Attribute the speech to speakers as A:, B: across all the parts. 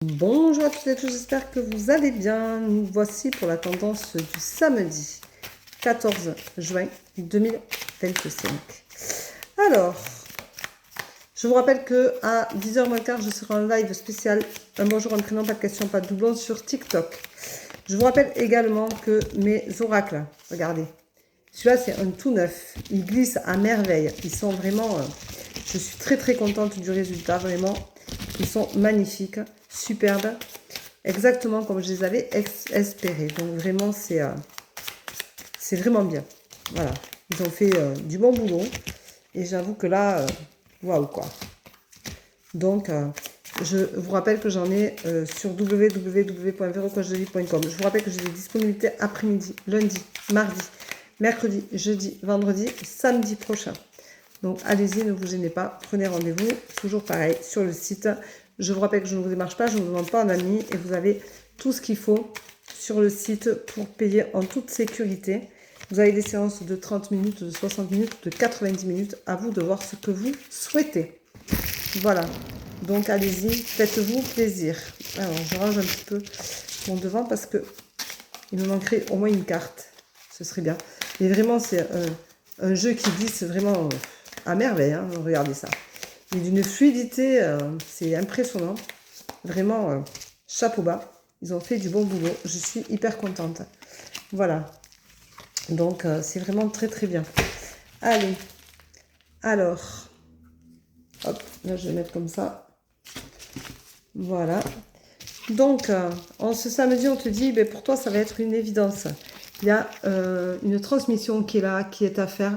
A: Bonjour à toutes et à tous, j'espère que vous allez bien. Nous voici pour la tendance du samedi 14 juin 2025. Alors, je vous rappelle que à 10h moins le quart, je serai en live spécial un bonjour, un prénom, pas de questions, pas de doublons sur TikTok. Je vous rappelle également que mes oracles, regardez, celui-là c'est un tout neuf, ils glissent à merveille, ils sont vraiment, je suis très contente du résultat, vraiment, ils sont magnifiques, superbes, exactement comme je les avais espérés. Donc vraiment c'est vraiment bien. Voilà, ils ont fait du bon boulot et j'avoue que là, waouh quoi. Donc je vous rappelle que j'en ai sur www.verocochedevie.com. Je vous rappelle que j'ai des disponibilités après-midi, lundi, mardi, mercredi, jeudi, vendredi, samedi prochain. Donc allez-y, ne vous gênez pas, prenez rendez-vous, toujours pareil, sur le site. Je vous rappelle que je ne vous démarche pas, je ne vous demande pas un ami et vous avez tout ce qu'il faut sur le site pour payer en toute sécurité. Vous avez des séances de 30 minutes, de 60 minutes, de 90 minutes, à vous de voir ce que vous souhaitez. Voilà, donc allez-y, faites-vous plaisir. Alors je range un petit peu mon devant parce que il me manquerait au moins une carte, ce serait bien. Et vraiment c'est un jeu qui glisse vraiment à merveille, hein, regardez ça. Et d'une fluidité, c'est impressionnant. Vraiment, chapeau bas. Ils ont fait du bon boulot. Je suis hyper contente. Voilà. Donc, c'est vraiment très bien. Allez. Alors. Hop, là, je vais mettre comme ça. Voilà. Donc, en ce samedi, on te dit, ben, pour toi, ça va être une évidence. Il y a une transmission qui est là, qui est à faire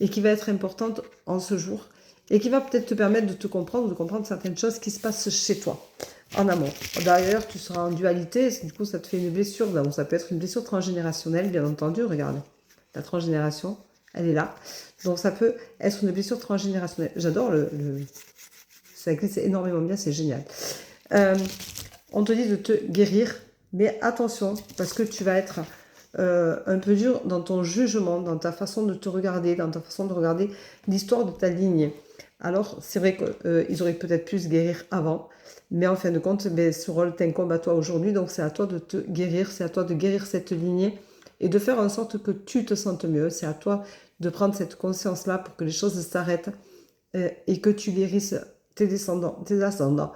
A: et qui va être importante en ce jour et qui va peut-être te permettre de te comprendre, de comprendre certaines choses qui se passent chez toi, en amont. D'ailleurs, tu seras en dualité, du coup, ça te fait une blessure. Donc, ça peut être une blessure transgénérationnelle, bien entendu. Regarde, la transgénération, elle est là. Donc, ça peut être une blessure transgénérationnelle. J'adore ça glisse énormément bien, c'est génial. On te dit de te guérir, mais attention, parce que tu vas être un peu dur dans ton jugement, dans ta façon de te regarder, dans ta façon de regarder l'histoire de ta lignée. Alors, c'est vrai qu'ils auraient peut-être pu se guérir avant, mais en fin de compte, ce rôle t'incombe à toi aujourd'hui, donc c'est à toi de te guérir, c'est à toi de guérir cette lignée et de faire en sorte que tu te sentes mieux. C'est à toi de prendre cette conscience-là pour que les choses s'arrêtent et que tu guérisses tes descendants, tes ascendants.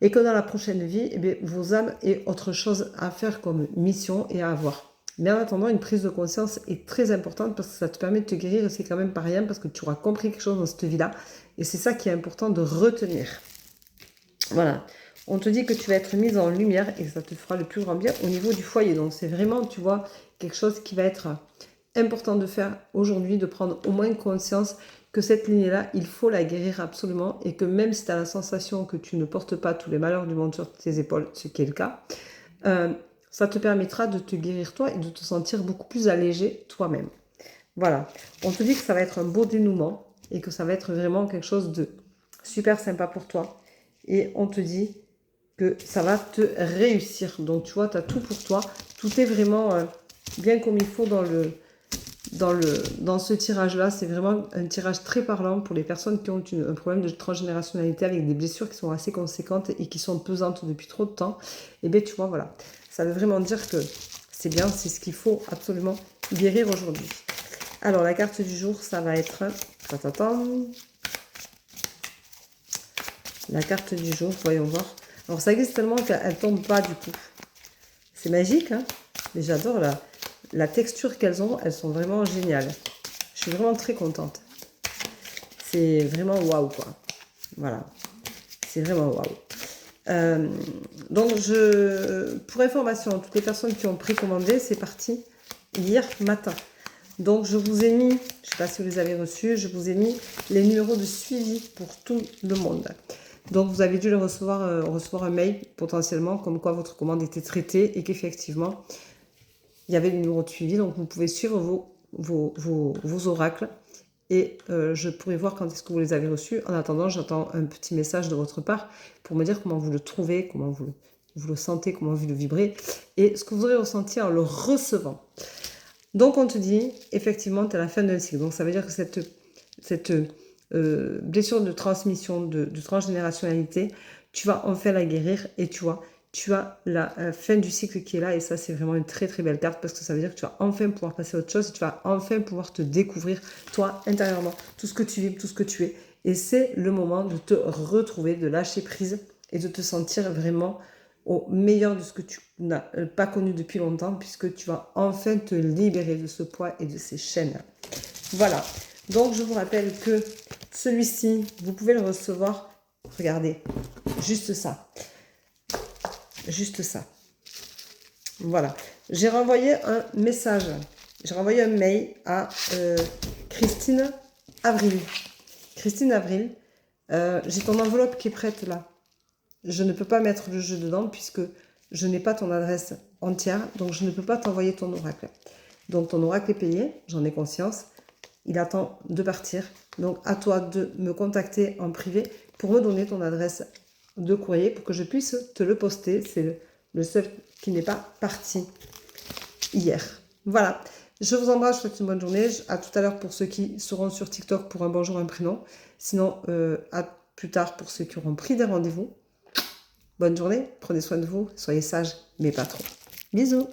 A: Et que dans la prochaine vie, vos âmes aient autre chose à faire comme mission et à avoir. Mais en attendant, une prise de conscience est très importante parce que ça te permet de te guérir et c'est quand même pas rien parce que tu auras compris quelque chose dans cette vie-là. Et c'est ça qui est important de retenir. Voilà. On te dit que tu vas être mise en lumière et que ça te fera le plus grand bien au niveau du foyer. Donc c'est vraiment, tu vois, quelque chose qui va être important de faire aujourd'hui, de prendre au moins conscience que cette lignée-là, il faut la guérir absolument et que même si tu as la sensation que tu ne portes pas tous les malheurs du monde sur tes épaules, ce qui est le cas, ça te permettra de te guérir toi et de te sentir beaucoup plus allégé toi-même. Voilà. On te dit que ça va être un beau dénouement et que ça va être vraiment quelque chose de super sympa pour toi. Et on te dit que ça va te réussir. Donc tu vois, tu as tout pour toi. Tout est vraiment bien comme il faut dans ce tirage-là. C'est vraiment un tirage très parlant pour les personnes qui ont un problème de transgénérationnalité avec des blessures qui sont assez conséquentes et qui sont pesantes depuis trop de temps. Et bien tu vois, voilà. Ça veut vraiment dire que c'est bien, c'est ce qu'il faut absolument guérir aujourd'hui. Alors la carte du jour, ça va être... La carte du jour, voyons voir. Alors ça glisse tellement qu'elle tombe pas du coup. C'est magique, hein? Mais j'adore la texture qu'elles ont. Elles sont vraiment géniales. Je suis vraiment très contente. C'est vraiment waouh, quoi. Voilà. C'est vraiment waouh. Donc, pour information, toutes les personnes qui ont précommandé, c'est parti hier matin. Donc, je vous ai mis, je ne sais pas si vous les avez reçus, je vous ai mis les numéros de suivi pour tout le monde. Donc, vous avez dû recevoir un mail potentiellement comme quoi votre commande était traitée et qu'effectivement, il y avait le numéro de suivi. Donc, vous pouvez suivre vos oracles et je pourrai voir quand est-ce que vous les avez reçus. En attendant, j'attends un petit message de votre part pour me dire comment vous le trouvez, comment vous le sentez, comment vous le vibrez et ce que vous aurez ressenti en le recevant. Donc, on te dit, effectivement, tu es à la fin d'un cycle. Donc, ça veut dire que cette blessure de transmission, de transgénérationnalité, tu vas enfin la guérir et tu vois, tu as la fin du cycle qui est là et ça c'est vraiment une très très belle carte parce que ça veut dire que tu vas enfin pouvoir passer à autre chose et tu vas enfin pouvoir te découvrir toi intérieurement, tout ce que tu vis, tout ce que tu es et c'est le moment de te retrouver, de lâcher prise et de te sentir vraiment au meilleur de ce que tu n'as pas connu depuis longtemps puisque tu vas enfin te libérer de ce poids et de ces chaînes. Voilà, donc je vous rappelle que celui-ci, vous pouvez le recevoir, regardez, juste ça. Juste ça. Voilà. J'ai renvoyé un message. J'ai renvoyé un mail à Christine Avril. Christine Avril, j'ai ton enveloppe qui est prête là. Je ne peux pas mettre le jeu dedans puisque je n'ai pas ton adresse entière. Donc je ne peux pas t'envoyer ton oracle. Donc ton oracle est payé, j'en ai conscience. Il attend de partir. Donc à toi de me contacter en privé pour me donner ton adresse de courrier pour que je puisse te le poster. C'est le seul qui n'est pas parti hier. Voilà. Je vous embrasse, je vous souhaite une bonne journée. À tout à l'heure pour ceux qui seront sur TikTok pour un bonjour, un prénom. Sinon, à plus tard pour ceux qui auront pris des rendez-vous. Bonne journée, prenez soin de vous, soyez sages, mais pas trop. Bisous.